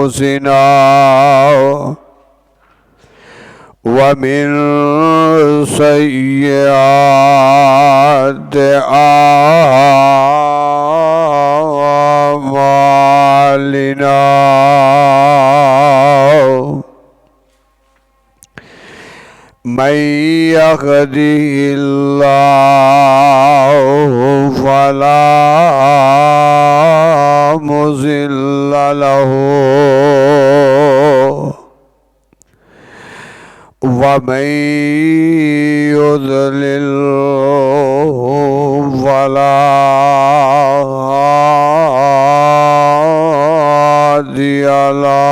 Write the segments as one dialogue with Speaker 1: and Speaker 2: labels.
Speaker 1: أنفسنا ومن سيئات أعمالنا من يهده الله فلا مضل له ومن يضلل فلا هادي له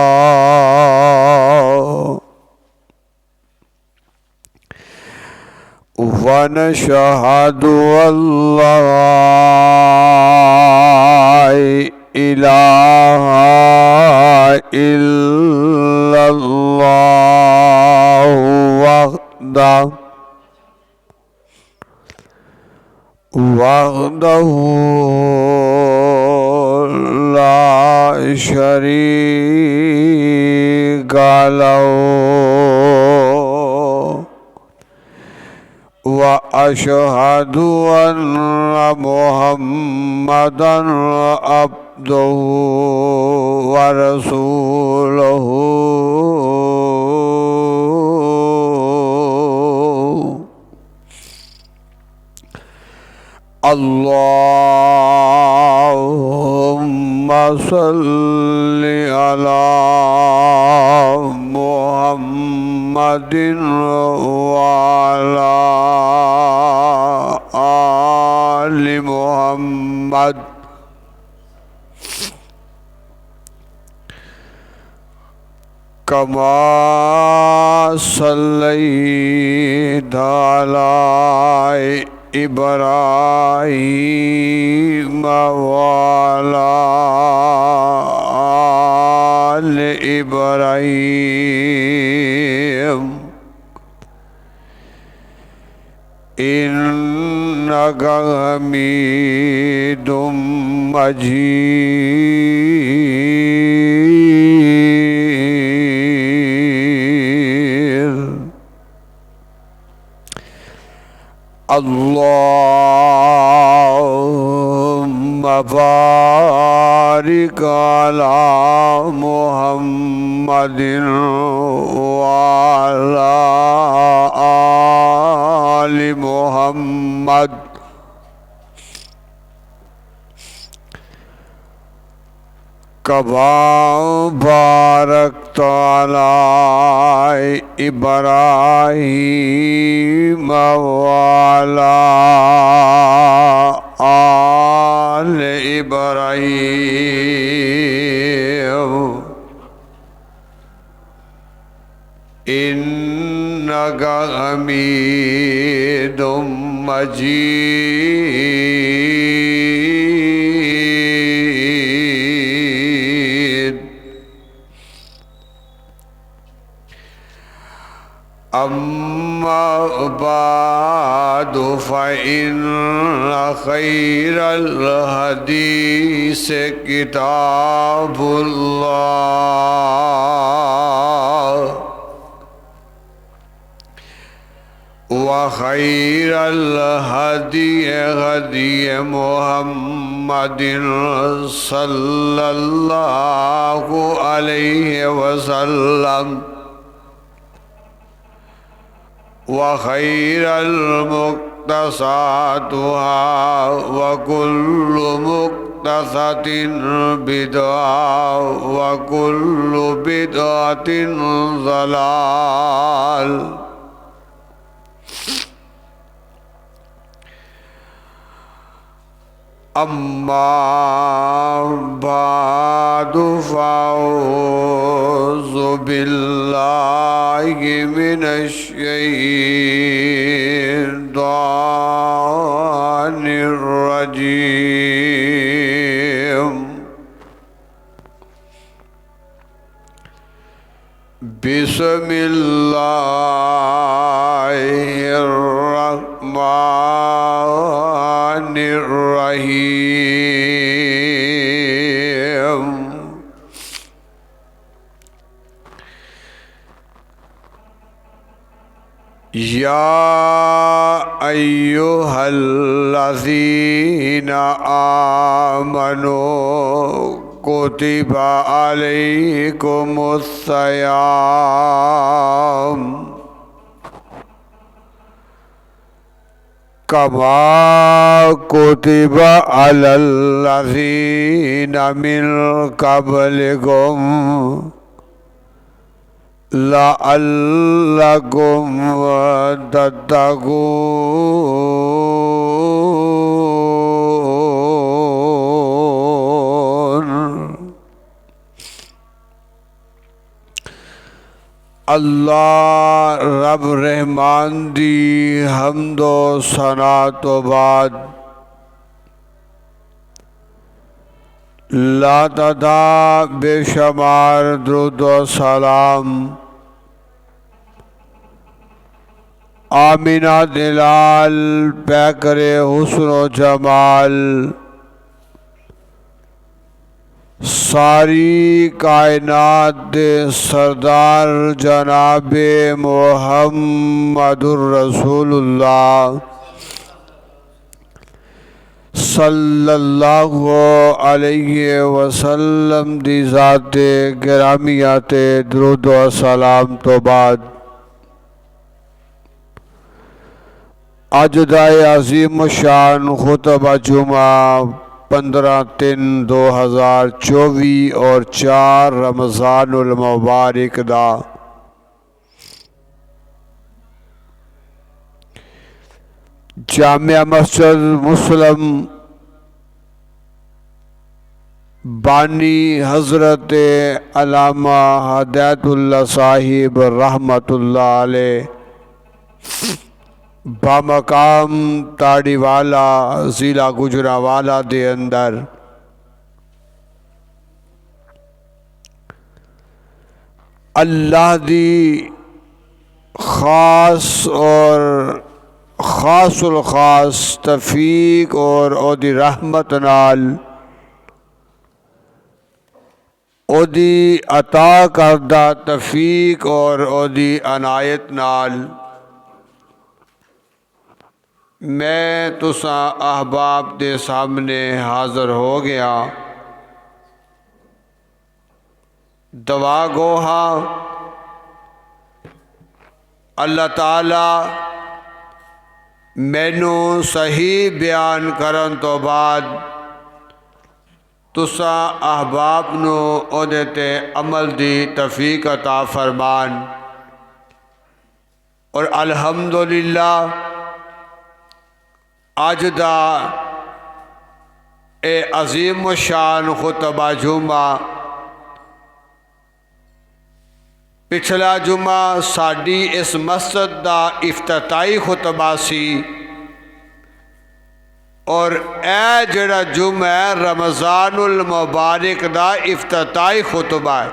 Speaker 1: ونشهد أن لا إله إلا الله وحده لا شريك له وأشهد أن محمدًا عبده ورسوله اللهم صل على محمد وعلى آل محمد كما صليت على إبراهيم وعلى آل إبراهيم إنك حميد مجيد اللهم بارك على محمد وعلى آل محمد كما باركت على إبراهيم وعلى آل إبراهيم إنك حميد مجيد أما بعد فإن خير الحديث كتاب الله وخير الهدي هدي محمد صلى الله عليه وسلم وخير المقتصاتها وكل مقتصة بدعة وكل بدعة ضلال أما بعد فأعوذ بالله من الشيطان الرجيم بسم الله الرحمن الرحيم या अय्युहल्लज़ीना आमनू कुतिबा अलैकुमुस्सियाम कमा कुतिबा अलल्लज़ीना मिन क़ब्लिकुम लअल्लकुम तत्तकून। अल्लाह रब रहमान दी हमदो सना तो बाद ला तदा बेशुमार दुरूद व सलाम आमिना दिलाल पैकरे हुस्न व जमाल सारी कायनात दे सरदार जनाबे मुहम्मदुर रसूलुल्लाह सल्लल्लाहु अलैहि वसल्लम दी ज़ाते गिरामियाते दुरूद व सलाम तो बाद अज दा अज़ीम शान खुतबा जुमा 15/3/2024 और 4 रमज़ानुल मुबारक दा जामिया मस्जिद मुस्लिम बानी हज़रत अल्लामा हिदायतुल्लाह साहिब रहमतुल्लाह अलैह बामकाम ताड़ीवाला ज़िला गुजरावाला दे अंदर अल्लाह दी ख़ास और ख़ासुल ख़ास तफ़ीक और ओदी रहमत नाल ओदी अता करदा तफ़ीक और ओदी अनायत नाल मैं तुसा अहबाब के सामने हाज़र हो गया। दवा गोहा अल्लाह ताला मैनू सही बयान करन तो बाद तुसा अहबाब नू ओदे ते अमल दी तौफीक अता फरमान। और अल्हम्दुलिल्लाह अज दा ए अजीम शान खुतबा जुमा पिछला जुमा साड़ी इस मस्जिद दा इफ्तिताई खुतबा सी और ए जड़ा जुमा है रमज़ानुल मुबारक दा इफ्तिताई खुतबा है।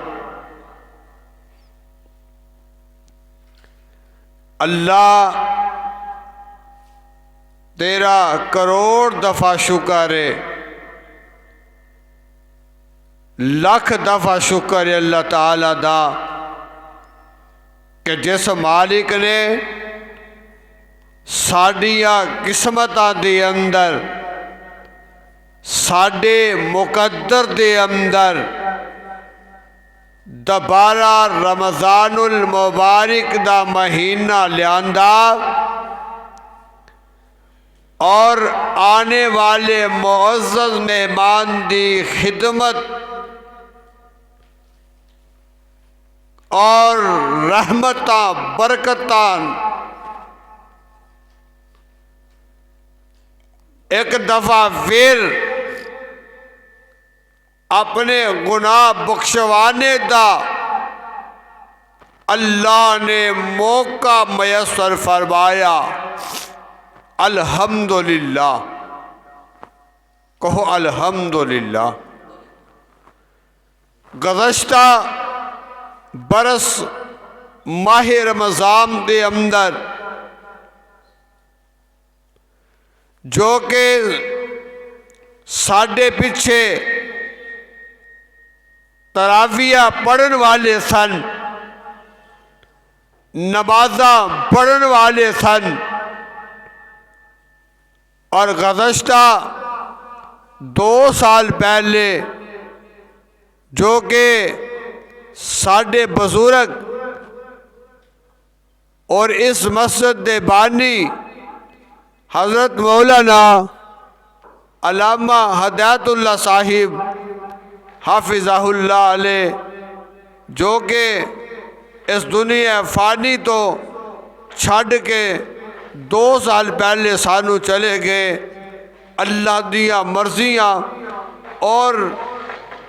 Speaker 1: अल्लाह तेरा करोड़ दफ़ा शुक्र है, लख दफ़ा शुक्र है अल्लाह ताला दा कि जिस मालिक ने साडिया किस्मतां दे अंदर साडे मुकद्दर दे अंदर दोबारा रमज़ानुल मुबारक दा महीना लियांदा और आने वाले मुअज़्ज़ज़ मेहमान दी खिदमत और रहमतां बरकतां एक दफा फिर अपने गुनाह बख्शवाने दा अल्लाह ने मौका मयसर फरमाया। अल्हम्दुलिल्लाह कहो अल्हम्दुलिल्लाह। गुज़श्ता बरस माह रमज़ान के अंदर जो कि साढ़े पिछे तराविया पढ़न वाले सन नमाजा पढ़न वाले सन और गुज़श्ता 2 साल पहले जो कि साढ़े बुजुर्ग और इस मस्जिद दे बानी हज़रत मौलाना अल्लामा हदायतुल्लाह साहिब हाफिज़हुल्लाह अलैह जो कि इस दुनिया फ़ानी तो छड़ के 2 साल पहले सानू चले गए। अल्लाह दिया मर्जियाँ और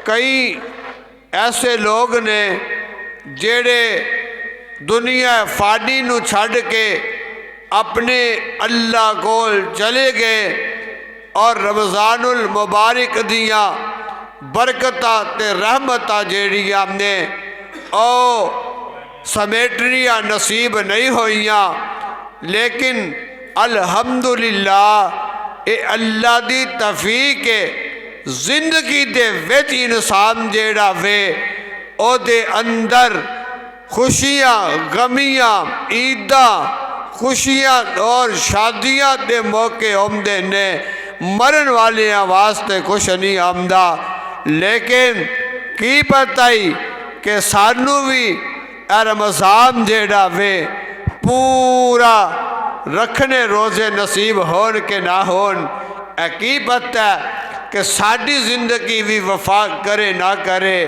Speaker 1: कई ऐसे लोग ने जेड़े दुनिया फ़ानी नू छड़ के अपने अल्लाह कोल चले गए और रमज़ानुल मुबारक दिया बरकतां ते रहमतां जेड़ियां ने ओ समेटनियां नसीब नहीं होइयां, लेकिन अल्हम्दुलिल्लाह ये अल्लाह दी तौफीक है। जिंदगी दे विच इंसान जेड़ा वे ओदे अंदर खुशियाँ गमियाँ ईदां खुशियाँ और शादियाँ के मौके आमदे ने, मरन वाले वास्ते कुछ नहीं आमदा। लेकिन की पता ही कि सानू भी रमज़ान जेड़ा वे पूरा रखने रोज़े नसीब होन के ना होन, की पता है कि साड़ी जिंदगी भी वफा करे ना करे।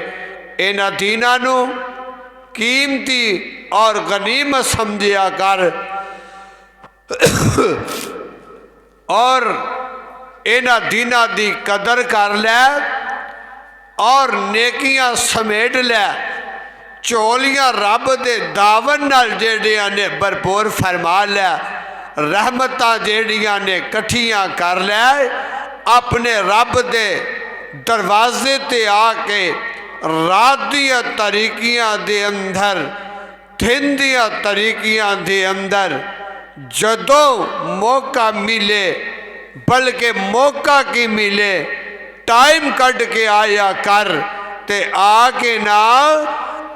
Speaker 1: इन्हां दीनां नू कीमती और गनीमत समझिया कर और इन्हां दिनां दी कदर कर लै और नेकियां समेट लै। चोलियां रब दे दावन नाल जेड़ियां ने भरपूर फरमा लै। रहमतां जेड़ियां ने कट्ठियां कर लै। अपने रब दे दरवाजे ते आके रात दियां तरीकियां दे अंदर दिन दियां तरीकियां दे अंदर जदों मौका मिले, बल्कि मौका की मिले टाइम कट के आया कर ते आके ना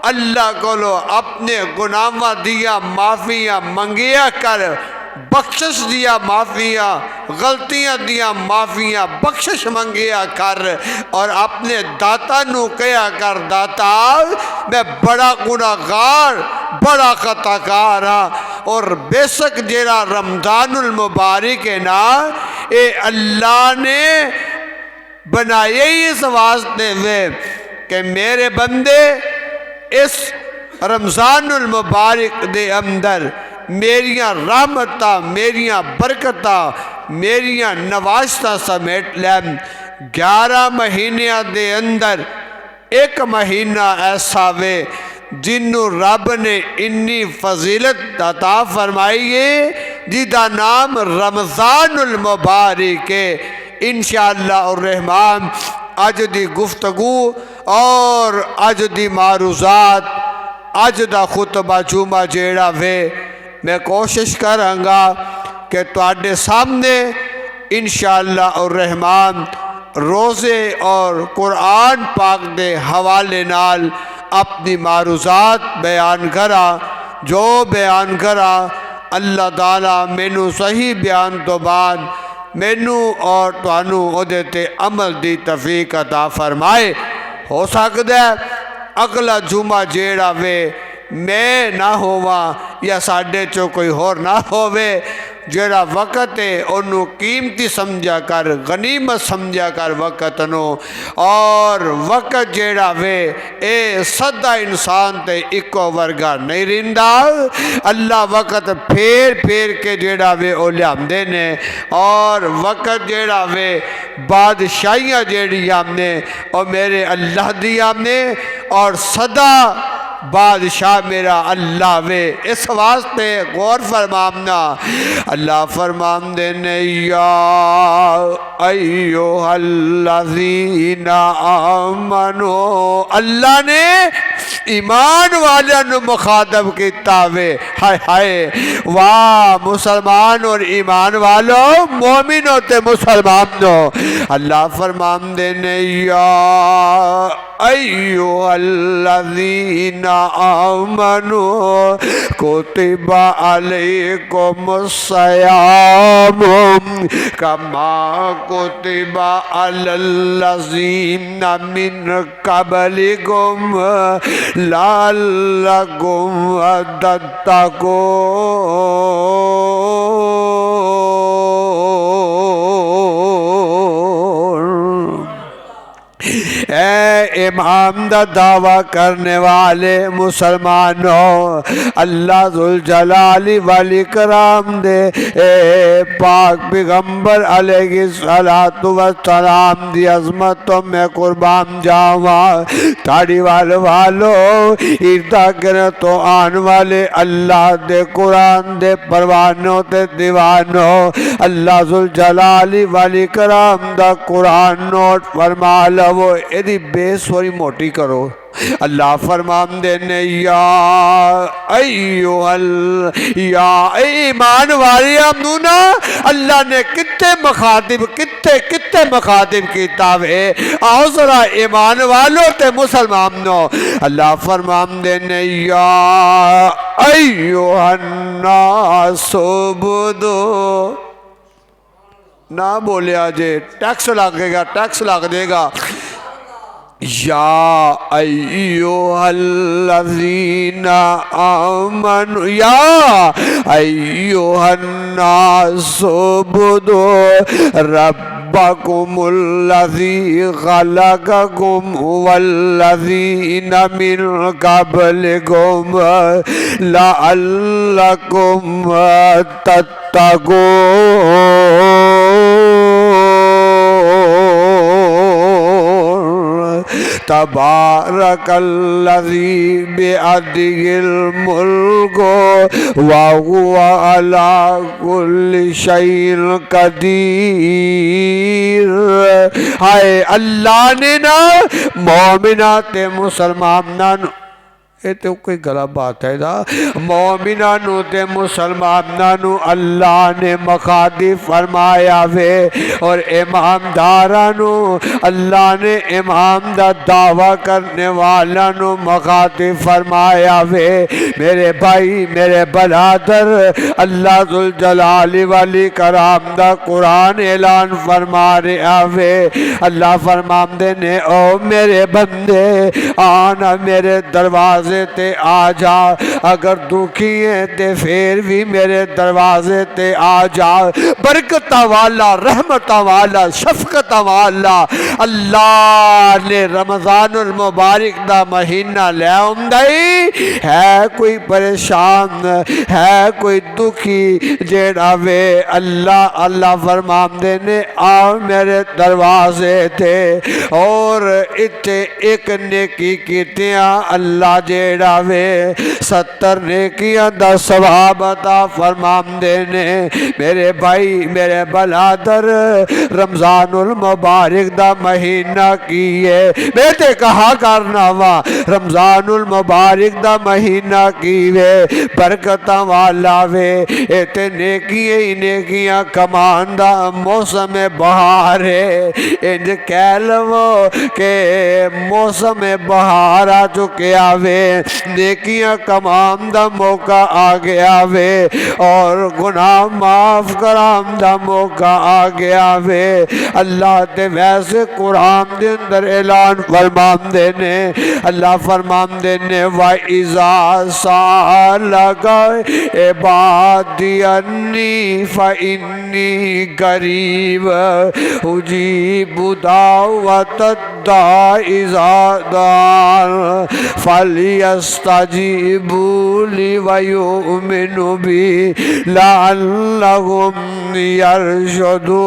Speaker 1: अल्लाह कोलो अपने गुनाहां दिया माफिया मंगिया कर। बख्शिश दिया माफिया गलतियां दिया माफिया बख्शिश मंगिया कर और अपने दाता नू कहा कर, दाता मैं बड़ा गुनाहगार बड़ा खताकार हाँ और बेशक जेरा रमज़ानुल मुबारक है ना ये अल्लाह ने बनाए ही इस वास्ते में कि मेरे बंदे इस रमज़ानुल मुबारक दे अंदर मेरियां रहमतां मेरियां बरकतां मेरियां नवाजतां समेट लैन। 11 महीनों दे अंदर एक महीना ऐसा वे जिन्नू रब ने इन्नी फजीलत अता फरमाई है जिदा नाम रमज़ानुल मुबारक है। इंशाअल्लाह और रहमान अज दी गुफ्तगू और अज दी मारूजात अज दा खुतबा जुमा जेड़ा वे मैं कोशिश करांगा कि तुहाडे सामने इंशाअल्लाह और रहमान रोज़े और कुरान पाक दे हवाले नाल अपनी मारूजात बयान करा। जो बयान करा अल्लाह ताला मैनू सही बयान तो बाद मैनू और तुहानू उहदे ते अमल दी तौफीक अता फरमाए। हो सकदा है अगला जुमा जेड़ा वे मैं ना होवा या साडे चो कोई होर ना होवे। जेड़ा वक़्त है उन्होंने कीमती समझा कर गनीमत समझा कर वक़्त नो और वक़्त जेड़ा वे ए सदा इंसान ते इको वर्गा नहीं रिंदा। अल्लाह वक़्त फेर फेर के जेड़ा वे ओ लियामदे ने और वक़्त जेड़ा वे बादशाहियाँ जेड़ियां ने और मेरे अल्लाह दियां ने और सदा बादशाह मेरा अल्लाह वे। इस वास्ते गौर फरमामना अल्लाह फरमाम देने या अय्युहल्लज़ीना आमनो अल्लाह ने ईमान वालों मुखातब किया वे। हाय हाय वाह मुसलमान और ईमान वालों मोमिनो ते मुसलमानों अल्लाह फरमाते ने या अय्युहल्लज़ीना आमनू कुतिबा अलैकुमुस्सियाम कमा कुतिबा अलल्लज़ीना मिन क़ब्लिकुम लअल्लकुम तत्तकून। ए इमाम दा दावा करने वाले मुसलमानों, अल्लाह जुल जलाली वाली कराम दे पाक पैगंबर अलैहिस्सलातु वस्सलाम दी अज़मतों में कुर्बान जावा। ताड़ी वालो इर्दा करे तो आन वाले अल्लाह दे कुरान दे परवानों ते दीवानों, अल्लाह जुल जलाली वाली कराम दा कुरान नोट फरमा लवो, यदि बेसुरी मोटी करो। अल्लाह फरमाते ने या ईमान वाले अमनूना, अल्लाह ने कितने मखातिब किया वे, आओ जरा ईमान वालों ते मुसलमानों। अल्लाह फरमाते ने या अय्युहन्नासु बुदू, ना बोलिया जे टैक्स लगेगा, टैक्स लग देगा। या अय्युहल्लज़ीना आमनू या अय्युहन्नासु उ'बुदू रब्बकुमुल्लज़ी खलक़कुम वल्लज़ीना मिन क़ब्लिकुम लअल्लकुम तत्तक़ून। तबारकल्लज़ी बियदिहिल मुल्कु व हुवा अला कुल्लि शैइन कदीर। हाय अल्लाह ने ना मोमिना ते मुसलमाना, ये तो कोई गलत बात है ना, मोमिना नू ते मुसलमाना नू अल्लाह ने मखादी फरमाया वे, और इमामदारा नू अल्लाह ने इमाम दा दावा करने वाला नू मखादी फरमाया वे। मेरे भाई मेरे बलादर, अल्लाह जुल जलाली वाली कराम दा कुरान ऐलान फरमा रहा वे। अल्लाह फरमाते ने ओ मेरे बंदे आना मेरे दरवाजे ते आ जा, अगर दुखी है ते फिर भी मेरे दरवाजे ते आ जा। बरकत वाला, रहमत वाला, शफकत वाला अल्लाह ने रमजानुल मुबारक दा महीना ले आंदई है। कोई परेशान है, कोई दुखी जेड़ा वे, अल्लाह अल्लाह फरमाते ने आओ मेरे दरवाजे ते, और इत्थे एक नेकी कीतियां अल्लाह जेड़ा वे 70 नेकियां दा सवाब अता फरमांदे ने। मेरे भाई मेरे बलादर, रमजानुल मुबारक दा महीना की है, मैं ते कहा करना वा रमजानुल मुबारक दा महीना की वे, बरकतां वाला वे, इते नेकियां ही नेकियां कमान दा मौसम बहार है। इंज कह लवो के मौसम बहार आ चुकिया वे, नेकियां कमाम दा मौका आ गया वे, और गुनाह माफ कराम दा मौका आ गया वे। अल्लाह ते वैसे कुरान दे अंदर ऐलान फरमांदे ने, अल्लाह फरमांदे ने व इज़ा सालका इबादी अन्नी फ़इन्नी करीब उजीबु दावतद दाई इज़ा दान फलियस्ताजीबू ली वयुमिनु बी लअल्लहुम यरशदून।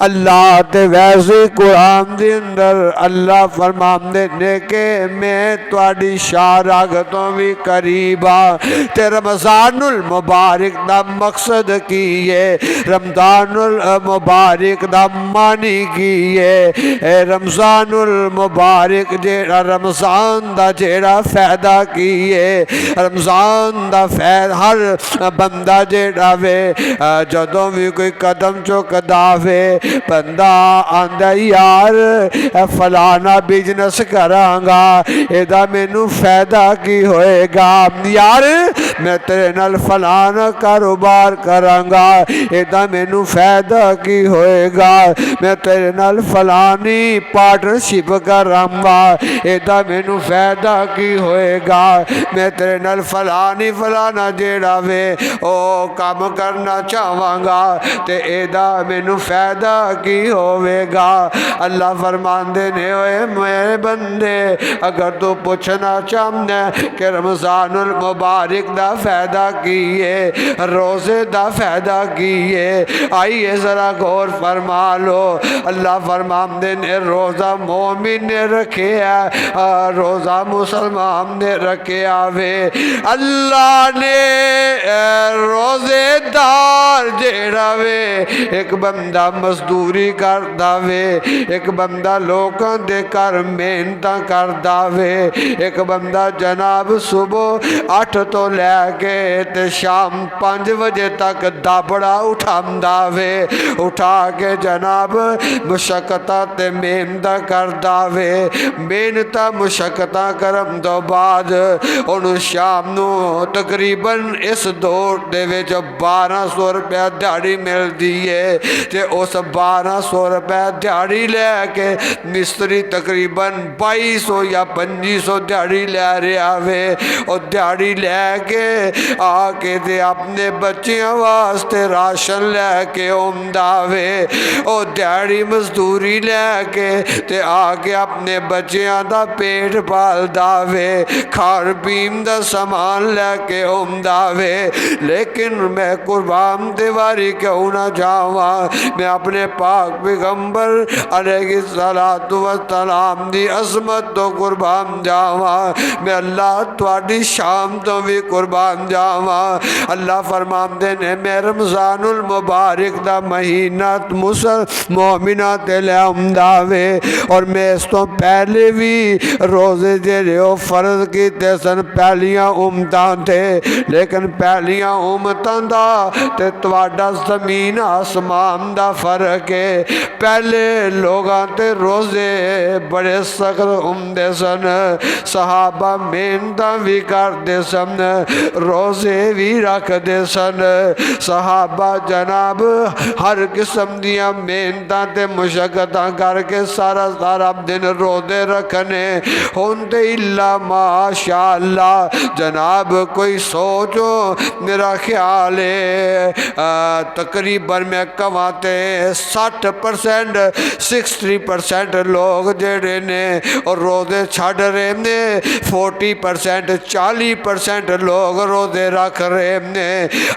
Speaker 1: अल्लाह ते वैसे कुरान दे अंदर अल्लाह फरमांदे ने कि मैं तुहाडी शाहराग तो भी करीब आ। ते रमज़ानुल मुबारक दा मकसद की है, रमज़ानुल मुबारक दा मानी की है, रमज़ानुल मुबारक जेड़ा रमज़ान दा जेड़ा फायदा की है, रमज़ान दा फैद हर बंदा जेड़ा वे जदों भी कोई कदम चुकदा वे बंदा आंदा यार फलाना बिजनेस करांगा एदा मैनू फायदा की होएगा, यार मैं तेरे नाल फलाना कारोबार करांगा एदा मैनू फायदा की होएगा, मैं तेरे नाल फलानी पार्टनरशिप करांगा एदा मैनू फायदा की होएगा, मैं तेरे नाल फलानी फलाना जेड़ा वे ओ काम करना चाहवांगा ते एदा मैनू फायदा की होवेगा। अल्लाह फरमांदे ने ओए मेरे बंदे अगर तू पूछना चाहना कि रमज़ानुल मुबारक दा फायदा की है, रोज़े दा फायदा की है, आइए ज़रा गौर फरमा लो। अल्लाह फरमांदे ने रोज़ा मोमिन ने रखे है, रोज़ा मुसलमान ने रखे आवे। अल्लाह ने रोज़ेदार जेड़ा वे एक बंदा मजदूरी करदा वे, एक बंदा लोगों दे घर मेहनत करदा वे, एक बंदा जनाब सुबह 8 तो लैके ते शाम 5 बजे तक दाबड़ा उठांदा वे, उठा के जनाब मुशक्कत ते मेहनत करदा वे, मेहनत मुशक्कत करन तो बाद उन्होंने शाम नू तकरीबन इस दौर दे विच 1200 रुपया दिहाड़ी मिलती है ते उस 1200 रुपया दिहाड़ी लैके मिस्त्री तकरीबन 2200 या 2500 दिहाड़ी लै रहा वे, और दिहाड़ी लैके आके ते अपने बच्चों वास्ते राशन लैके आउंदा वे, और दिहाड़ी मजदूरी लैके ते आके अपने बच्चों का पेट पालदा वे, खाण पीन का समान लैके आउंदा वे। लेकिन मैं कुर्बान दिवारी क्यों ना जावा, मैं अपने पाक पैगंबर अलैहिस्सलातु वस्सलाम दी अज़मत तो कुर्बान जावा, मैं अल्लाह तुहाडी शाम तो भी कुर्बान जावा। अल्लाह फरमांदे ने मैं रमज़ानुल मुबारक दा महीना मोमिना ते लिआंदा वे, और मैं इस तो पहले भी रोज़े जेड़े ओ फर्ज कीते सन पहलियां उम्मतां ते, लेकिन पहलियां उम्मतां दा ते तुहाडा ज़मीन आसमान दा फर्क है। पहले लोगां ते रोज़े बड़े सख्त हुंदे सन, सहाबा मेहनत भी करते सन, रोज़े भी रखते सन, सहाबा जनाब हर किस्म दियां मेहनत ते मुशक्कत करके सारा सारा दिन रोज़े रखने होंदे इल्ला माशा अल्लाह जनाब कोई सोचो मेरा ख्याल है तकरीबन मैं कमाते 60% 60% लोग जेड़े ने और रोज़े छड़ रहे ने, 40% 40% लोग रोज़े रख रहे ने,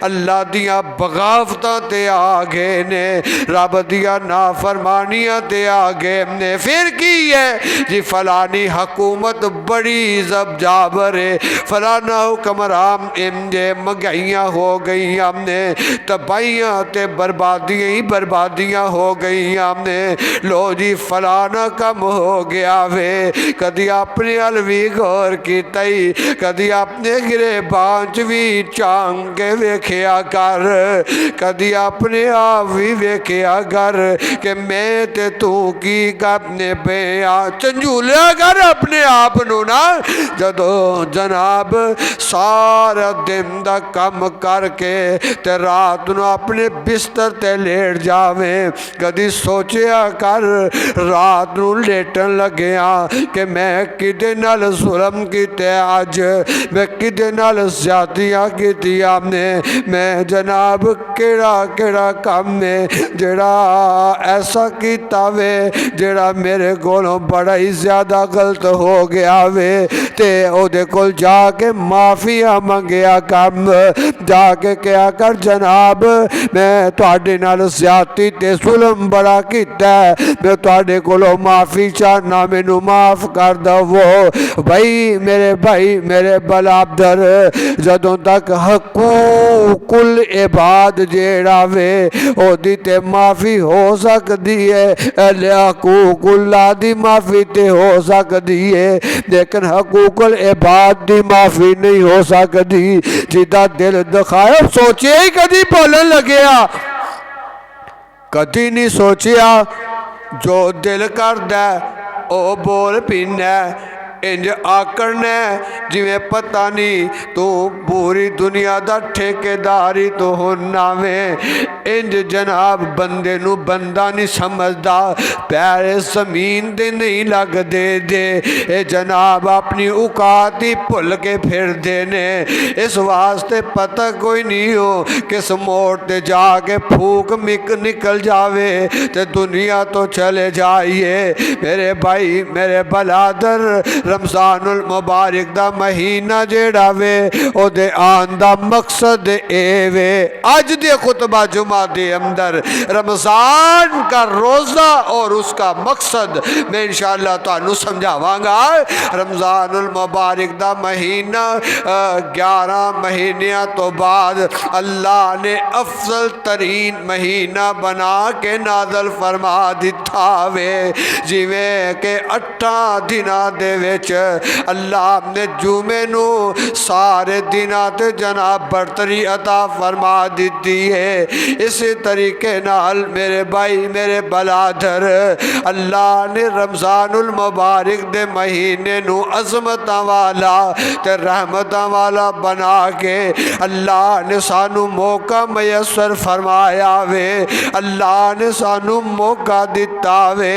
Speaker 1: अल्लाह दियां बगावतां ते आ गए ने, रब दियां नाफरमानियां ते आ गए ने। फिर की है जी फलानी हुकूमत बड़ी जब जाबर है, फलाना हुक्मरान इंजे महंगाइयाँ हो गई हमने, तबाहियाँ ते बर्बादियाँ ही बर्बादियाँ हो गई हमने, लो जी फलाना कम हो गया वे, कदी अपने अल भी गौर कीता ही, कदी अपने गिरेबान च भी झांक के वेखिया कर, कदी अपने आप भी वेखिया कर कि मैं ते तू की करने पे आ, झंझूलिया कर अपने आप नू ना। जदों जनाब सारा दिन दा कम करके ते रात नू अपने बिस्तर ते लेट जावे, कदी सोचिया कर रात नू लेटन लग्या कि मैं किदे नाल जुल्म कीते, अज मैं किदे नाल ज्यादतियां कीतियां ने, मैं जनाब केड़ा केड़ा काम ने जेड़ा ऐसा किया वे जेड़ा मेरे कोलों बड़ा ही ज्यादा गलत हो गया वे, ते ओदे कोल जाके माफिया मंगिया काम, जाके क्या कर जनाब मैं तुहाडे नाल ज्यादती ते जुल्म बड़ा कीता, मैं तुहाडे कोलों माफी चाहना, मैनू माफ कर दवो। भाई मेरे बलादर जदों तक हकूकुल इबाद जेड़ा वे ओदी ते माफी हो सकती है, हकूकुल्लाह दी माफी ते हो सकती है, लेकिन हकूकुल इबाद दी माफी नहीं हो सकती। जिदा दिल दिखाया सोचे ही कदी बोलन लग्या, कदी नहीं सोचिया, जो दिल करदा ओ बोल पीना, इंज आकड़ना जिमें पता नहीं तू पूरी दुनिया का ठेकेदार ही तो होना वे। इंज जनाब बंदे नू बंदा नहीं समझदा, पैर जमीन दे नहीं लगदे जे, ए जनाब अपनी औकात ही भुल के फिरदे ने। इस वास्ते पता कोई नहीं हो किस मोड़ ते जाके फूक निकल जावे ते दुनिया तो चले जाइए। मेरे भाई मेरे बलादर रमजानुल मुबारक दा महीना जेड़ा वे ओदे आन दा मकसद ए वे। अज दे खुतबा जुमा दे अंदर रमजान का रोज़ा और उसका मकसद मैं इंशाअल्लाह तुहानू समझावांगा। रमजानुल मुबारक दा महीना 11 महीनों तो बाद अल्लाह ने अफजल तरीन महीना बना के नाजल फरमा दिता वे। जिवें के 8 दिना दे विच अल्लाह ने जुमे नू सारे दिना ते जनाब बरतरी अता फरमा दी है। इस तरीके नाल मेरे भाई मेरे बलादर अल्लाह ने रमजानुल मुबारक दे महीने नू अजमत वाला ते रहमत वाला बना के अल्लाह ने सानू मौका मयसर फरमाया वे। अल्लाह ने सानू मौका दिता वे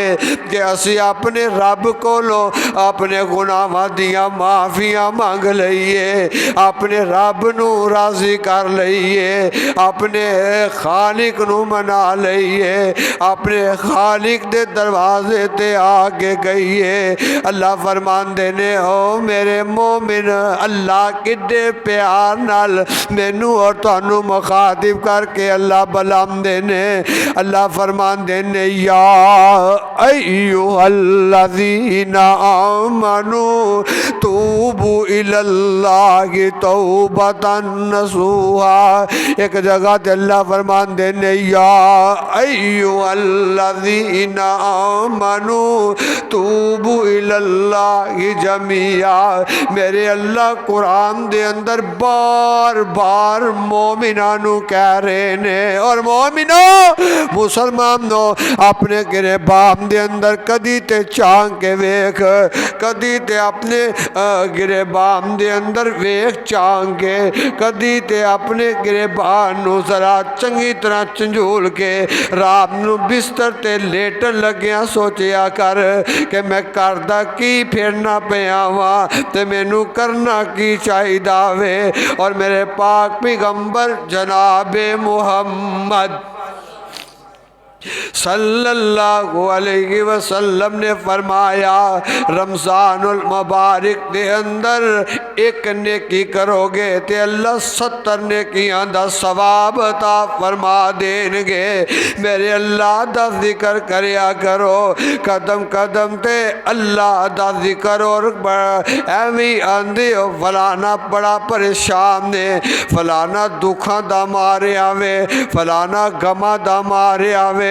Speaker 1: कि असी अपने रब कोलों अपने गुनाहां दियां माफियां मंग लईए, अपने रब नू राजी कर लईए, अपने खालिक नू मना लईए, अपने खालिक दे दरवाजे ते आके गईए। अल्लाह फरमांदे ने ओ मेरे मोमिन, अल्लाह किड्डे प्यार नाल मैनू और तुहानू मुखातिब करके अल्लाह बुलांदे ने। अल्लाह फरमांदे ने या अय्युहल्लज़ीना आमनू तूबू इलल्लाहि तौबतन नसूहा। एक जगह ते अल्लाह फरमांदे ने या अय्युहल्लज़ीना आमनू तूबू इलल्लाहि जमीआ। मेरे अल्लाह कुरान दे अंदर बार बार मोमिना नू कह रहे ने और मोमिनो मुसलमानो अपने गिरेबान दे अंदर कदी ते झांक के वेख, कदी ते अपने गिरेबान दे अंदर वेख झांक के, कदी ते अपने गिरेबान नू जरा चंगी तरह झंझोल के रात नू बिस्तर ते लेटन लग्या सोचिया कर कि मैं करदा की फिरना पिया वां ते मैनू करना की चाहिदा वे। और मेरे पाक पैगंबर जनाबे मुहम्मद सल्लल्लाहु अलैहि वसल्लम ने फरमाया रमजानुल मुबारक दे अंदर एक नेकी करोगे ते अल्लाह 70 नेकियां दा सवाब अता फरमा देंगे। मेरे अल्लाह दा जिक्र करया करो, कदम कदम ते अल्लाह दा जिक्र। और एवं आंदे हो फलाना बड़ा परेशान ने, फलाना दुखा दा मारिया वे, फलाना गमा दा मारिया वे।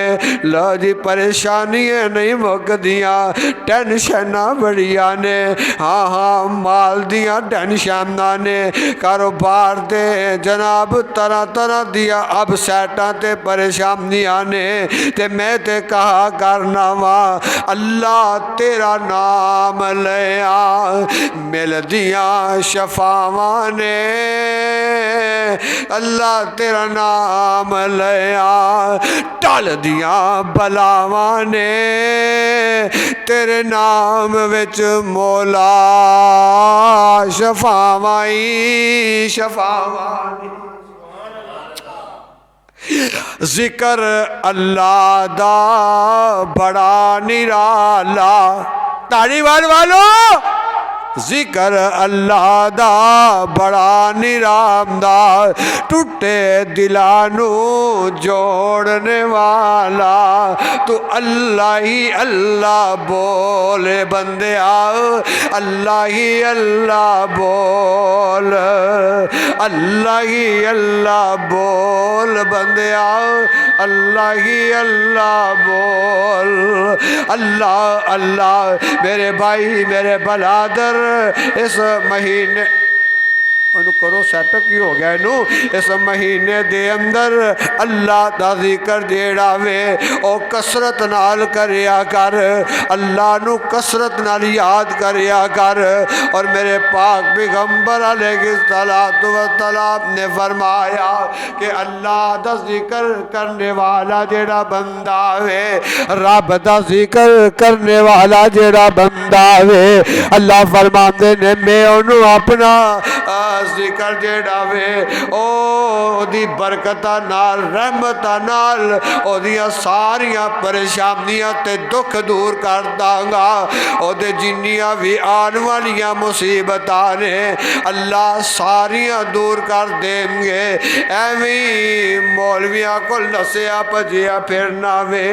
Speaker 1: लो जी परेशानियां नहीं मुकदियां, टेंशना बड़िया ने। हाँ हाँ माल दियां टेंशना ने, कारोबार दे जनाब तरह तरह दिया अब सैटा ते परेशानियां ने। ते मैं ते कहा करना वा अल्लाह तेरा नाम लिया मिल दिया शफावा ने, अल्लाह तेरा नाम लिया टल दिया बलावां ने तेरे नाम विच मौला शफावां ही शफावां ने। जिक्र अल्लाह दा बड़ा निराला, ताड़ी वालो जिक्र अल्लाह दा बड़ा निरामदा, टूटे दिलानू जोड़ने वाला। तू अल्लाह ही अल्लाह बोले बंदे अल्लाह ही अल्लाह बोल, अल्लाह ही अल्लाह बोल बंदे अल्लाह ही अल्लाह बोल। अल्लाह अल्लाह मेरे भाई मेरे बलादर इस महीने करो सैट की हो गया इनू, इस महीने दे अंदर अल्लाह दा जिक्र जेड़ा वे ओ कसरत नाल करया कर, अल्लाह नू कसरत नाल याद करया कर। और मेरे पाक पैगंबर अलैहिस्सलातु वस्सलाम ने फरमाया कि अल्लाह दा जिक्र करने वाला जेड़ा बंदा वे, रब दा जिक्र करने वाला जेड़ा बंदा वे, अल्लाह फरमाते ने मैं उन्होंने अपना जिक्र जेड़ा वे ओदी बरकतां नाल रहमतां नाल ओदियां सारियां परेशानियां ते दुख दूर कर दांगा। ओदे जिन्नियां भी आने वालियां मुसीबतां ने अल्लाह सारियां दूर कर देंगे। एवें मौलवियां को नसिया भजिया फिरना वे,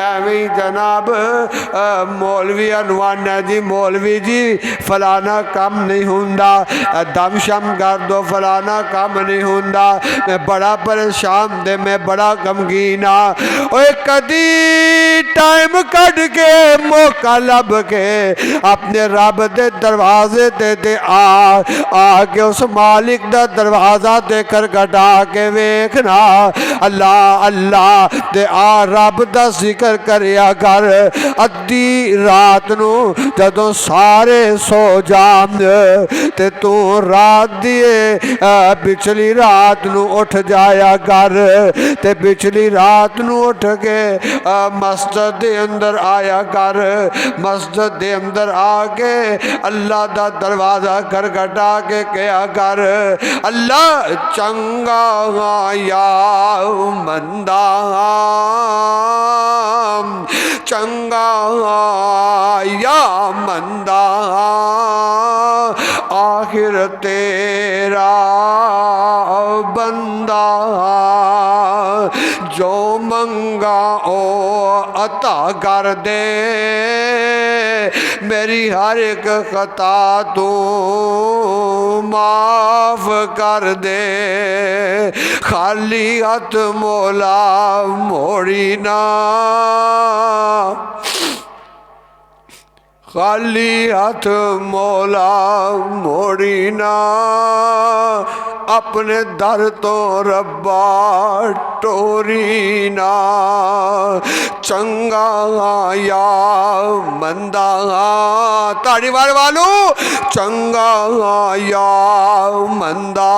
Speaker 1: एवें जनाब मौलवी अनुआना जी मौलवी जी फलाना काम नहीं हुंदा, दम शम कर दो फलाना काम नहीं हुंदा, मैं बड़ा परेशान दे मैं बड़ा गमगीन हाँ। ओए कदी टाइम कढ़ के मौका लब के अपने रब दे दरवाजे ते आ के उस मालिक दा दरवाजा दे खटखटा के वेखना। अल्लाह अल्लाह दे आ रब दा जिक्र करया कर। अद्धी रात नू जदों सारे सो जान ते तू रात दिए पिछली रात नू उठ जाया कर, ते पिछली रात नू उठ के मस्जिद दे अंदर आया कर। मस्जिद दे अंदर आके अल्लाह दा दरवाजा खटखटा के कहा कर अल्लाह चंगा या मंदा, चंगा या मंदा आखिर तेरा बंदा, जो मंगा ओ अता कर दे, मेरी हर एक खता तू माफ कर दे। खाली हथ मौला मोड़ी ना, खाली हाथ मौला मोड़ी ना, अपने दर तो रब्बा टोरी ना। चंगा या मंदा ताड़ी वालू, चंगा या मंदा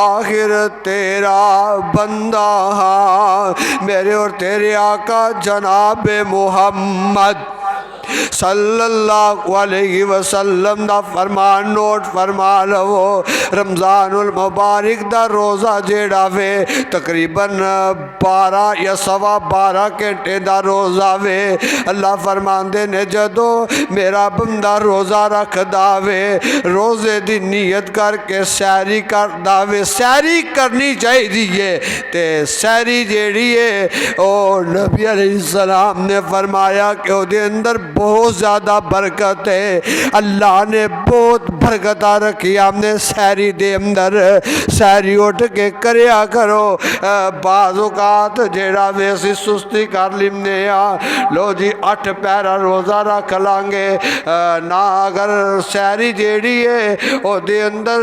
Speaker 1: आखिर तेरा बंदा। मेरे और तेरे आका जनाब मोहम्मद सल्लल्लाहु अलैहि वसल्लम दा फरमान नोट फरमा लवो। रमज़ानुल मुबारक दा रोज़ा जेड़ा वे तकरीबन 12 या 12.25 घंटे दा रोज़ा वे। अल्लाह फरमांदे ने जदों मेरा बंदा रोज़ा रखदा वे, रोज़े दी नीयत करके सैरी करदा वे। सैरी करनी चाहिए ते सैरी जेड़ी है ओ नबी अलैहिस्सलाम ने फरमाया कि ओदे अंदर बहुत ज़्यादा बरकत है। अल्लाह ने बहुत बरकत रखी हमने सैरी दे अंदर। सैरी उठ के करया करो। बाज़ औकात जेड़ा वे असीं सुस्ती कर लिमने आ, लो जी 8 पैरा रोज़ा रख लांगे ना, अगर सैरी जेड़ी है ओदे अंदर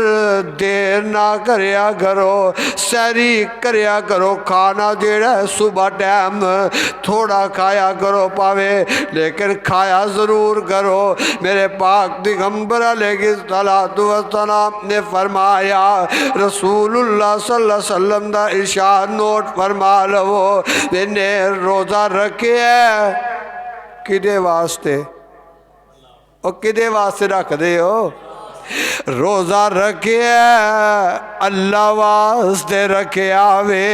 Speaker 1: देर ना करया करो, सैरी करया करो। खाना जेड़ा सुबह टाइम थोड़ा खाया करो पावे, लेकिन खाया फरमाया ज़रूर करो। मेरे पाक पैगंबर अलैहिस्सलातु वस्सलाम ने फरमाया, रसूलुल्लाह सल्लल्लाहु अलैहि वसल्लम दा इरशाद नोट फरमा लवो, मैंने रोज़ा रखे है किदे वास्ते, और किदे वास्ते रख दे हो? रोज़ा रखे अल्लाह वास्ते रखे आवे।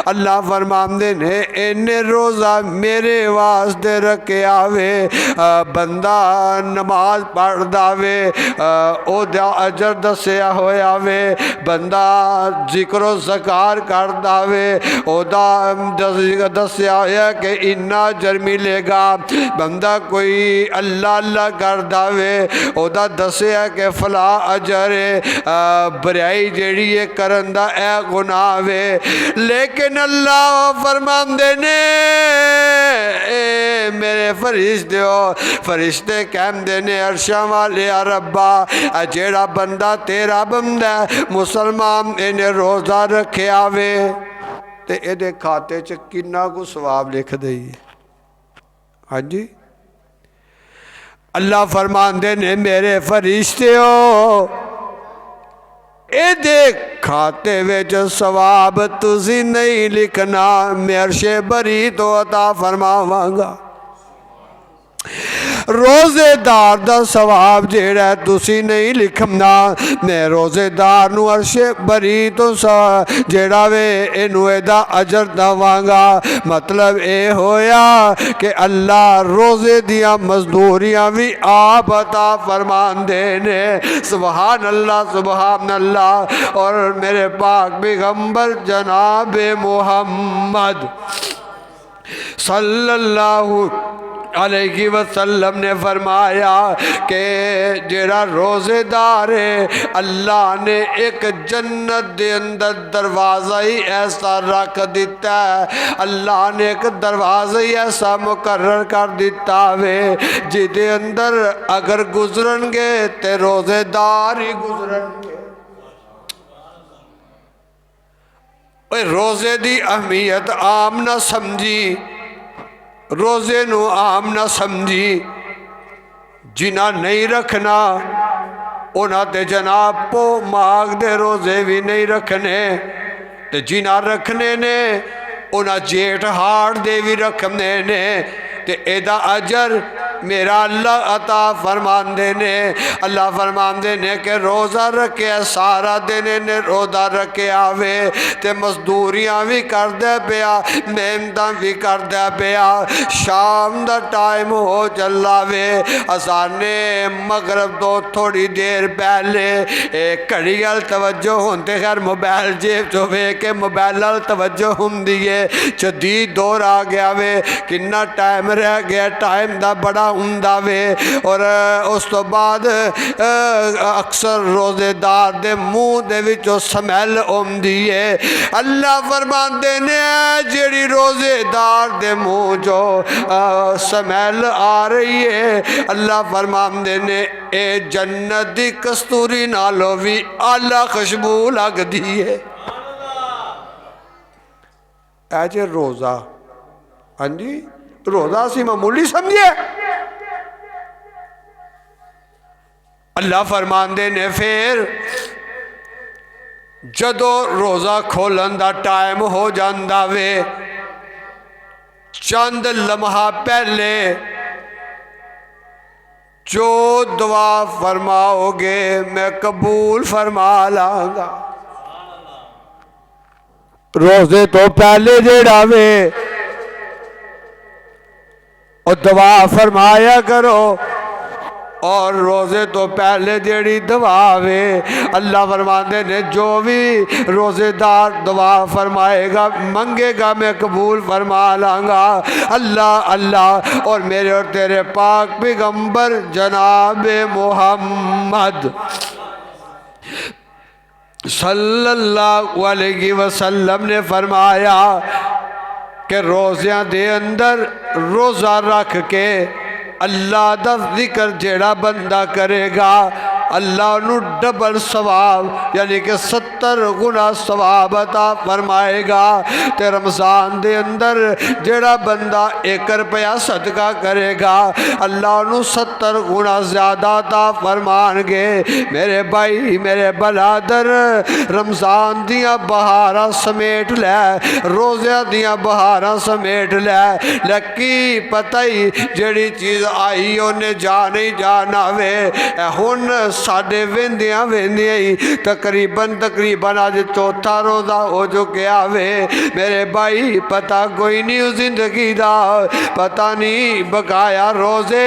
Speaker 1: अल्लाह फरमांदे ने इन्हें रोज़ा मेरे वास्ते रखे आवे। बंदा नमाज पढ़दा वे ओदा अजर दसिया होया वे, बंदा जिक्रो ज़कार करदा वे ओदा दसिया होया कि इन्ना अजर मिलेगा। बंदा कोई अल्लाह अल्लाह करदा वे ओदा दसिया कि फला अजर बुराई जेड़ी है करन दा ए गुनाह वे। लेकिन अल्लाह फरमांदे ने मेरे फरिश्ते हो, फरिश्ते कहंदे ने अर्शा वाले रब्बा जेड़ा बंदा तेरा बंदा मुसलमान इन्हें रोज़ा रखे आवे ते इहदे खाते च किन्ना कु सवाब लिख दईए। हाँ जी, अल्लाह फरमांदे ने मेरे फरिश्ते हो इहदे खाते विच सवाब तुसी नहीं लिखना, मैं अर्शे बरी तो अता फरमावांगा। रोज़ेदार दा सवाब जेड़ा तुसी नहीं लिखना, मैं रोज़ेदार नूं अर्शे बरी तो जेड़ा वे इनू एदा अजर दवांगा। मतलब ये होया कि अल्लाह रोज़े दियां मजदूरियां भी आप अता फरमांदे ने। सुबहान अल्लाह सुबहान अल्लाह। और मेरे पाक पैगंबर जनाब मोहम्मद सल्लल्लाहु अलैहि वसल्लम ने फरमाया कि जेड़ा रोज़ेदार है अल्लाह ने एक जन्नत दे अंदर दरवाज़ा ही ऐसा रख दिता है, अल्लाह ने एक दरवाज़ा ही ऐसा मुकर्रर कर दिता वे जिदे अंदर अगर गुजरनगे ते रोज़ेदार ही गुजरनगे। रोज़े दी अहमियत आम ना समझी, रोज़े नू आम ना समझी। जिन्ना नहीं रखना उन्हां ते जनाब पो माग दे रोज़े भी नहीं रखने, ते जिन्ना रखने ने उन्हां जेठ हाड़ दे भी रखने ने, ते एदा अजर मेरा अल्लाह अता फरमांदे ने। अल्लाह फरमांदे ने कि रोज़ा रखे सारा दिन इन्हें रोज़ा रखे आवे ते मजदूरियां भी करदे पिया, मेहनत भी करदे पिया। शाम दा टाइम हो चला वे, असाने मगरब तो थोड़ी देर पहले घड़ी अल तवज्जो होंदे, खैर मोबाइल जेब चो वे के मोबाइल अल तवज्जो होंदी है। जदीद दौर आ गया वे, किन्ना टाइम रह गया, टाइम दा बड़ा हुंदा वे। और उस तो बाद अक्सर रोज़ेदार दे मुँह दे विचों स्मैल आउंदी है। अल्लाह फरमांदे ने जेड़ी रोज़ेदार दे मुँह जो स्मैल आ रही है, अल्लाह फरमांदे ने ए जन्नत दी कस्तूरी नालों भी आला खुशबू लगदी है। ऐ रोज़ा, हाँ जी, रोज़ा असी मामूली समझे। अल्लाह फरमांदे ने फिर जदों रोज़ा खोलन दा टाइम हो जांदा वे, चंद लम्हा पहले जो दुआ फरमाओगे मैं कबूल फरमा लांगा। रोज़े तो पहले जेड़ा वे और दुआ फरमाया करो, और रोज़े तो पहले जेड़ी दुआ वे अल्लाह फरमाते ने जो भी रोज़ेदार दुआ फरमाएगा मंगेगा मैं कबूल फरमा लांगा। अल्लाह अल्लाह। और मेरे और तेरे पाक पैगंबर जनाब मोहम्मद सल्लल्लाहु अलैहि वसल्लम ने फरमाया कि रोज़ियां दे अंदर रोज़ा रख के अल्लाह दा जिक्र जेड़ा बंदा करेगा अल्लाह नू डबल सवाब यानी कि 70 गुना सवाब अता फरमाएगा। ते रमज़ान दे अंदर जेड़ा बंदा 1 रुपया सदका करेगा अल्लाह नू 70 गुना ज़्यादा अता फरमानगे। मेरे भाई मेरे बलादर रमज़ान दियाँ बहारां समेट लै, रोज़िਆਂ दियां बहारां समेट लै। लकी पता ही जेड़ी चीज़ आई उन्हें जा नहीं जाना वे। हुण साडे वेंदियां वेंदियां ही तकरीबन अज चौथा रोज़ा हो चुकिया वे। मेरे भाई पता कोई नहीं उस जिंदगी दा, पता नहीं बकाया रोज़े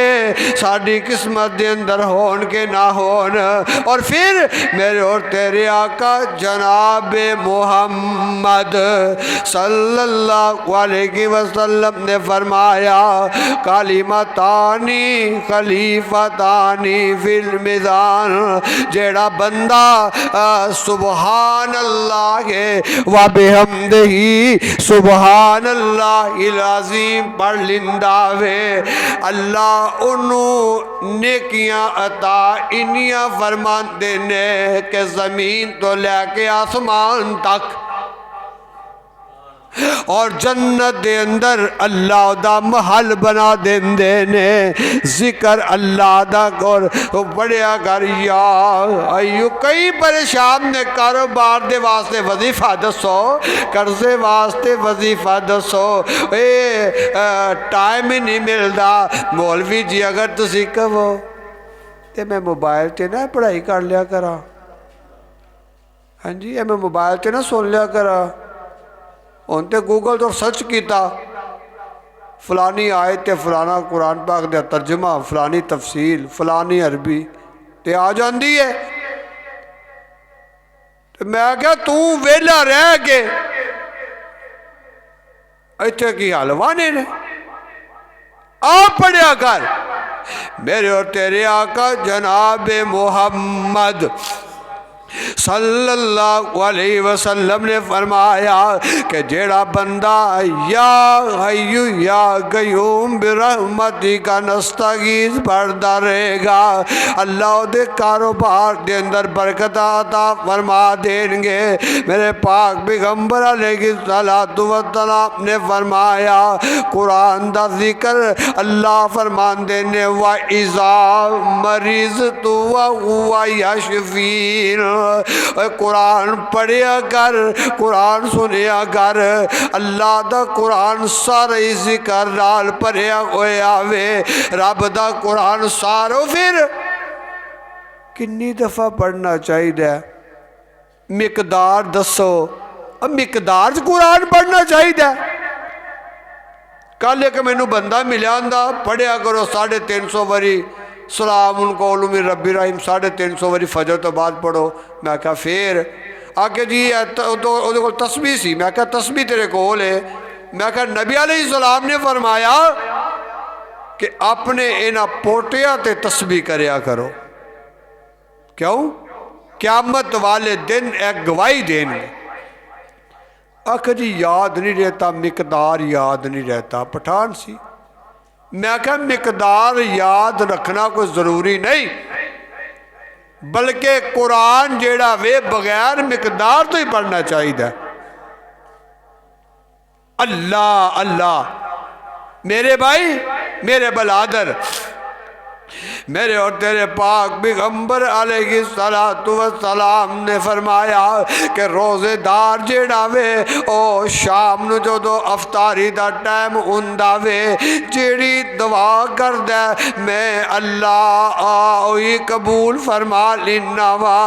Speaker 1: साडी किस्मत दे अंदर होन के ना होन। और फिर मेरे और तेरे आका जनाब मोहम्मद सल्लल्लाहु अलैहि वसल्लम ने फरमाया कालिमतानी खलीफतानी फिल मिज़ान। जेड़ा बंदा सुबहान अल्लाह व बिहम्दिही सुबहान अल्लाहिल अज़ीम पढ़ लिंदा वे अल्लाह उन्नू नेकियां अता इन्नियां फरमांदे ने कि ज़मीन तो लैके आसमान तक। और जन्नत दे अंदर अल्लाह दा महल बना देंदे ने। जिक्र अल्लाह दा और बड़िया कर यार अयू कई परेशान ने कारोबार दे वास्ते वजीफा दसो, कर्जे वास्ते वजीफा दसो, टाइम ही नहीं मिलता। मौलवी जी अगर तुसी कहो तो मैं मोबाइल ते ना पढ़ाई कर लिया करा, हाँ जी मैं मोबाइल ते ना सुन लिया करा। उन तो गूगल तो सर्च किया फलानी आयत फलाना कुरान पाक का तर्जमा फलानी तफसील फलानी अरबी ते आ जाती है। तो मैं क्या तू वेला रह के इतने की हलवाने ने आप पढ़िया कर। मेरे और तेरे आका जनाब मोहम्मद सल्लल्लाहु अलैहि वसल्लम ने फरमाया कि जेड़ा बंदा या हय्यु या कय्यूम बिरहमतिका नस्तगीज़ पढ़ता रहेगा अल्लाह दे कारोबार दे अंदर बरकत अता फरमा देंगे। मेरे पाक पैगंबर अलैहिस्सलातु वस्सलाम ने फरमाया कुरान दा जिक्र अल्लाह फरमांदे ने व इज़ा मरीज़तु व हुवा यशफीन। कुरान पढ़िया कर, कुरान सुनिया कर। अल्लाह दा कुरान सारे जिक्र नाल भरिया होया वे। रब दा कुरान सारो फिर कितनी दफ़ा पढ़ना चाहिए मिकदार दसो। अब मिकदार च कुरान पढ़ना चाहिए। कल एक मैनू बंदा मिलिया आंदा पढ़िया करो 350 वारी सलाम उनको उलूमी रब्बी रहीम 350 वारी फजर तो बाद पढ़ो। मैं क्या फिर आके जी उहदे कोल तस्बीह सी। मैं क्या तस्बीह तेरे कोल है? मैं क्या नबी अलैहिस्सलाम ने फरमाया कि अपने इन्हां पोटियां ते तस्बीह करया करो। क्यों? क़यामत वाले दिन एक गवाही देंगे। आख जी याद नहीं रहता, मिकदार याद नहीं रहता। पठान सी। मैं क्या मिकदार याद रखना कोई ज़रूरी नहीं, बल्कि कुरान जेड़ा वे बगैर मिकदार तो ही पढ़ना चाहिए। अल्लाह अल्लाह मेरे भाई मेरे बलादर मेरे और तेरे पाक पैगंबर अलैहिस्सलातु वस्सलाम ने फरमाया कि रोज़ेदार जेड़ा वे ओ शाम नूं जदों अफतारी दा टाइम हुंदा वे जेड़ी दुआ करदा मैं अल्लाह ओही कबूल फरमा लेना वा।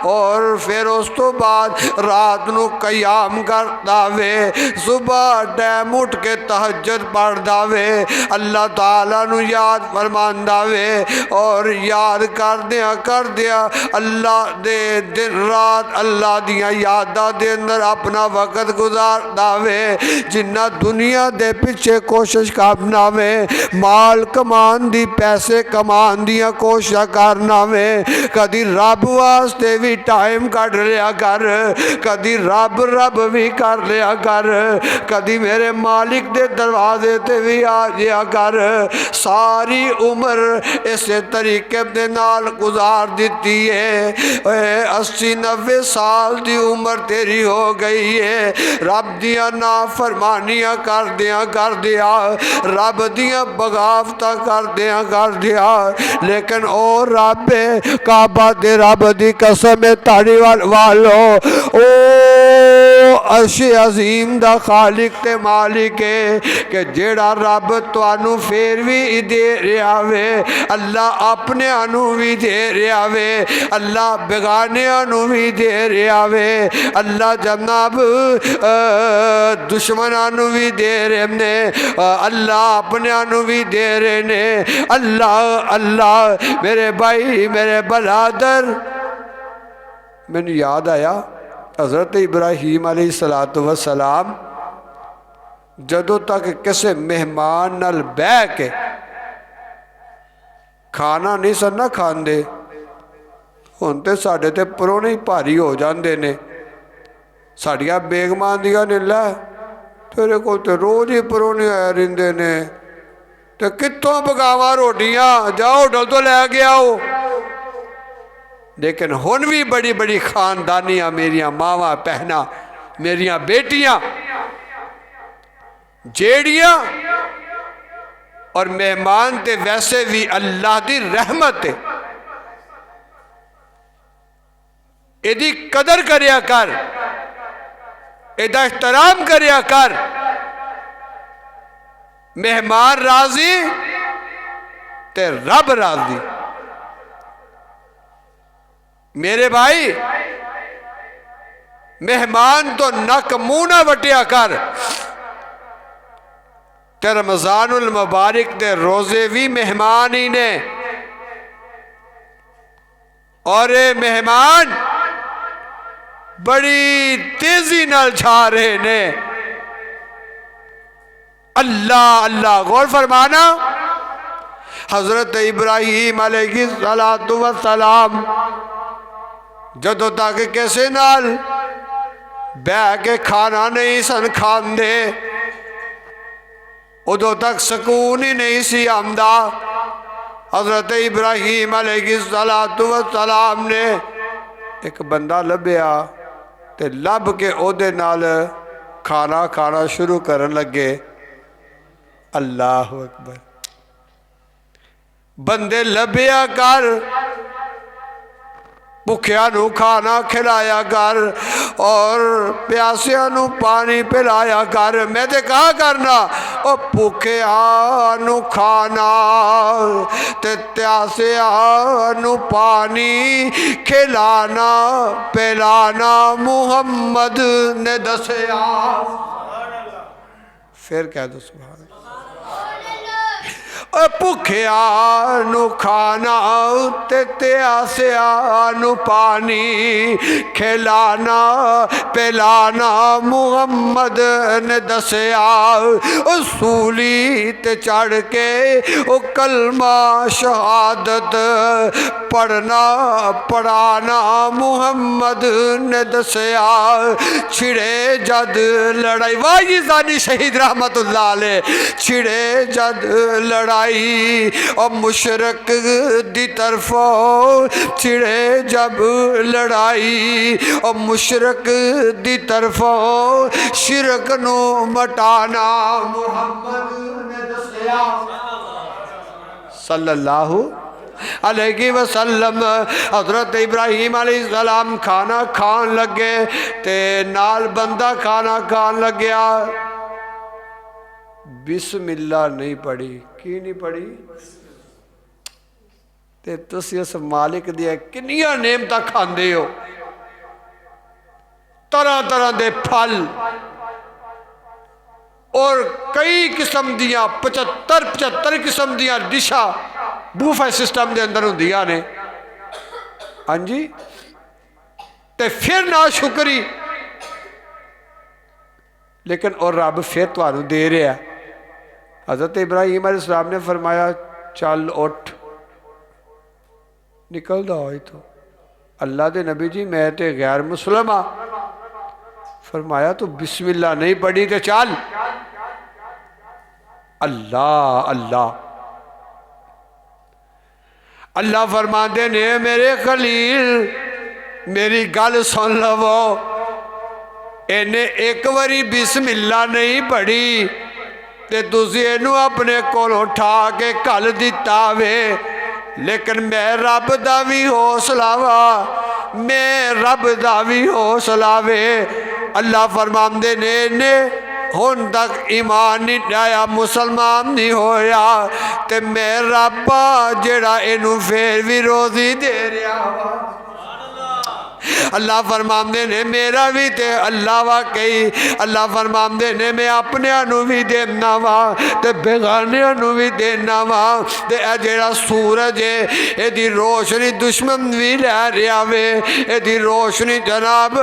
Speaker 1: और फिर उस तो बाद रात नूं क़याम करदा वे, सुबह टाइम उठ के तहज्जुद पढ़दा वे, अल्लाह ताला नूं याद फरमांदा वे। और याद कर दिया अल्लाह दे दिन रात अल्लाह दियां यादां दे अंदर अपना वक्त गुजारदा वे। जिन्ना दुनिया दे पिछे कोशिश करना वे, माल कमान दी पैसे कमान दियां कोशिश करना वे, कदी रब वास्ते भी टाइम कढ़ लिया कर, कदी रब रब भी कर लिया कर, कदी मेरे मालिक दे दरवाजे ते भी आ जाया कर। सारी उम्र इस अच्छे तरीके दे नाल गुजार दिती है। 80-90 साल दी उम्र तेरी हो गई है, रब दियां नाफरमानियां कर दिया, रब दियां बगावतां कर दिया, लेकिन ओ रब काबा दे रब दी कसम है ताड़ी वालो, ओ अर्शे अजीम दा खालिक ते मालिक है कि जेड़ा रब तुहानू फिर भी दे रहा वे, अल्लाह अपने भी दे रहा वे, अल्लाह बेगाने भी दे रहा वे, अल्लाह जनाब दुश्मनों भी दे रहे ने, अल्लाह अपने भी दे रहे ने। अल्लाह अल्लाह मेरे भाई मेरे बरादर, मैंने याद आया हज़रत इब्राहीम अलैहिस्सलातु वस्सलाम जदों तक किसी मेहमान नाल बह के खाना नहीं सन ना खांदे, हुण ते साडे ते परौने ही भारी हो जाते ने। साड़ियाँ बेगमां आंदियां ने, लै तेरे को तो रोज़ ही परौने आए रहिंदे ने, ते कित्थों पकावां रोटियां, जाओ होटल तो लैके आओ। लेकिन हुण भी बड़ी बड़ी खानदानियां मेरियां मावां भैनां मेरियां बेटियां जेड़ियां, और मेहमान ते वैसे भी अल्लाह दी रहमत है, इहदी कदर करया कर, इहदा एहतराम करया कर। मेहमान राजी ते रब राजी। मेरे भाई मेहमान तो नक मुंह ना वटिया कर, ते रमजानुल मुबारक दे रोजे भी मेहमान ही ने, और ये मेहमान बड़ी तेजी नाल छा रहे ने। अल्लाह अल्लाह गौर फरमाना, हजरत इब्राहीम अलैहिस्सलातु वस्सलाम जदों तक किसी नाल बह के खाना नहीं सन खांदे, उदों तक सुकून ही नहीं सी आंदा। हजरत इब्राहीम अलैहिस्सलातु वस्सलाम ने एक बंदा लभ्या ते लभ के ओदे नाल खाना खाना शुरू करन लगे। अल्लाह अकबर। बंदे लभ्या कर, भुखिया नू खाना खिलाया कर और प्यासिया नू पानी पिलाया कर। मैं तो कहा करना, ओ भुखिया नू खाना ते प्यासिया नू पानी खिलाना पिलाना मुहम्मद ने दसिया। फिर कह दो सुभान अल्लाह। भुखिया नू खाना ते प्यासिया नू पानी खिलाना पिलाना मुहम्मद ने दसिया। सूली ते चढ़ के ओ कलमा शहादत पढ़ना पढ़ाना मुहम्मद ने दसिया। छिड़े जद लड़ाई, वाही जानी शहीद रहमतुल्लाह अलैह, छिड़े जद लड़ाई और मुशरक दी तरफों, छिड़े जब लड़ाई और मुशरक दी तरफों शिरक नू मटाना मुहम्मद ने दसिया सल्लल्लाहु अलैहि वसल्लम। हजरत इब्राहीम अलैहिस्सलाम खाना खान लगे ते नाल बंदा खाना खान लग्या। बिस्मिल्लाह नहीं पढ़ी, की नहीं पढ़ी? ते तुसी उस मालिक दी किन्नियां नेमतां खांदे हो, तरह तरह के फल और कई किस्म दियां 75 किस्म दियां डिशा बूफे सिस्टम के अंदर होंदियां ने। हाँ जी, ते फिर ना शुक्री, लेकिन और रब फिर तुहानू दे रहा है। हज़रत इब्राहीम अलैहिस्सलाम ने फरमाया चल उठ निकल जाओ इथों। अल्लाह के नबी जी मैं तो गैर मुसलम हाँ। फरमाया तू बिस्मिल्लाह नहीं पढ़ी तो चल। अल्लाह अल्लाह। अल्लाह फरमाते ने मेरे खलील मेरी गल सुन लवो, इन्हें एक बारी बिस्मिल्ला नहीं पढ़ी ते तुसी इनू अपने कोलों उठा के घल दिता वे, लेकिन मैं रब दा भी हौसला वा, मैं रब दा भी हौसला वे। अल्लाह फरमाते ने इन्हें हुण तक ईमान नहीं लाया, मुसलमान नहीं होया, ते मैं रब जेड़ा इनू फिर भी रोजी दे रहा वा। अल्लाह फरमाते ने मेरा भी ते अल्लाह वा कई। अल्लाह फरमाते ने मैं अपने भी देना वा ते बेगानिया भी देना वा। ते जेड़ा सूरज है यदी रोशनी दुश्मन भी लै रहा वे, यदी रोशनी जनाब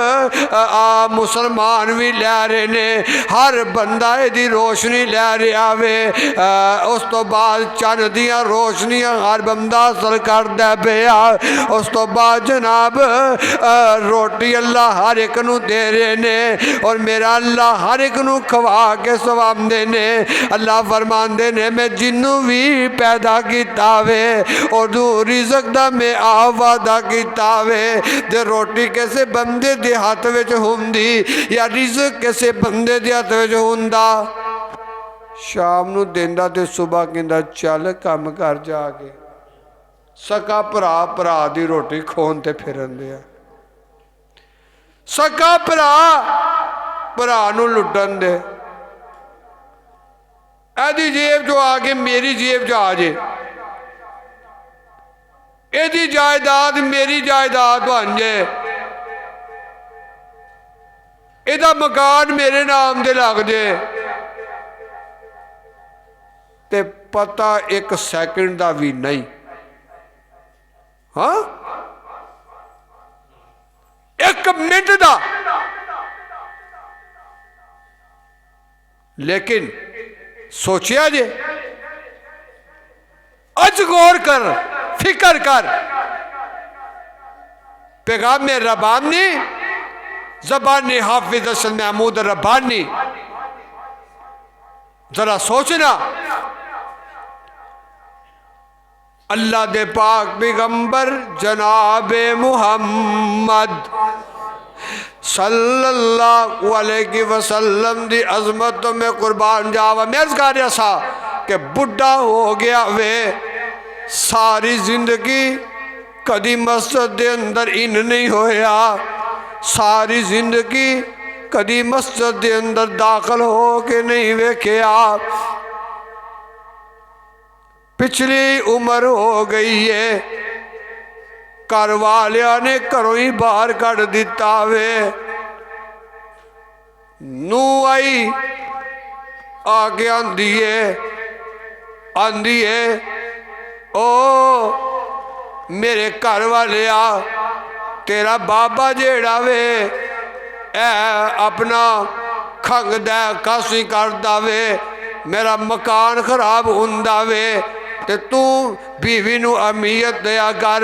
Speaker 1: मुसलमान भी लै रहे ने, हर बंदा यदी रोशनी लै रहा वे। उस तो बाद चंद दियां रोशनियां हर बंदा हासिल करदा पिया। उस तो बाद जनाब रोटी अल्लाह हर एक नू दे रहे ने, और मेरा अल्लाह हर एक नू खवा के सवांदे ने। अल्लाह फरमांदे ने मैं जिन्नू भी पैदा किया वे उदू रिज़क दा मैं आप वादा किया वे। ते रोटी किसे बंदे दे हथ विच हुंदी या रिज़क किसे बंदे दे हथ विच हुंदा, शाम नू देंदा ते सुबह कहंदा चल काम कर जाके। सका भरा भरा दी रोटी खोन ते फिरन दिया, सका भरा भरा नू लुटन दे। एदी जेब जो आके मेरी जेब च आ जाए, एदी जायदाद मेरी जायदाद बन जाए, एदा मकान मेरे नाम दे लग जाए, ते पता एक सैकंड का भी नहीं। हाँ एक मिनट का, लेकिन सोचिया जे अज गौर कर फिक्र कर, पैगाम रब्बानी ज़बानी हाफिज़ हसन महमूद रब्बानी, जरा सोचना अल्लाह दे पाक पैगंबर जनाब मुहम्मद सल्लल्लाहु अलैहि वसल्लम दी अजमत तो मैं कुर्बान जावा। मैं अर्ज़ कर रहा सा कि बुढ़ा हो गया वे, सारी जिंदगी कदी मस्जिद दे अंदर इन नहीं होया, सारी जिंदगी कदी मस्जिद दे अंदर दाखिल हो के नहीं वेख्या, पिछली उम्र हो गई है, घर वालिया ने घरों ही बाहर कढ़ दिता वे। नू आई आके आंदी है ओ मेरे घर वाले आ, तेरा बाबा जेड़ा वे अपना खंगदा कासी करदा वे, मेरा मकान खराब हुंदा वे, ते तू बीवी नू अहमियत दिया कर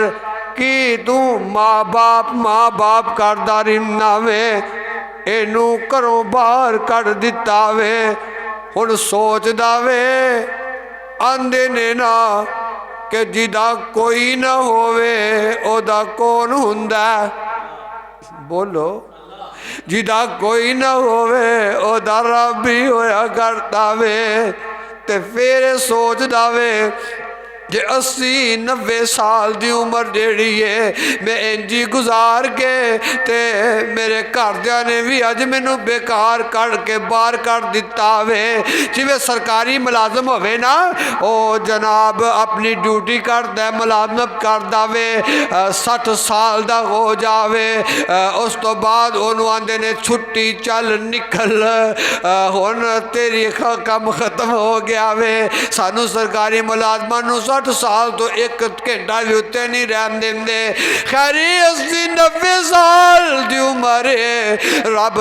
Speaker 1: कि तू माँ बाप करदा रिहना वे, इनू घरों बाहर कढ़ दिता वे। हुण सोचदा वे, आंदे ने ना कि जिदा कोई ना होवे ओदा कौन हुंदा, बोलो जिदा कोई ना होवे ओदा रब ही होया करता वे। ते फिर सोचदा वे जे 80-90 साल की उम्र जेड़ी है मैं इंजी गुजार के ते मेरे घरदियां ने भी अज मैनू बेकार कढ़ के बाहर कढ़ दिता वे। जिवें सरकारी मुलाजम होवे ना, ओ जनाब अपनी ड्यूटी करदा मुलाजमत करदा वे, 60 साल का हो जावे, उस तो बाद उन्होंने आंदे ने छुट्टी चल निकल, हुण तेरी काम खत्म हो गया वे। सानू सरकारी मुलाजमां नू 60 साल तो एक घंटा भी उत्ते नहीं रहन देंदे। खैर 80-90 साल की उम्र है, रब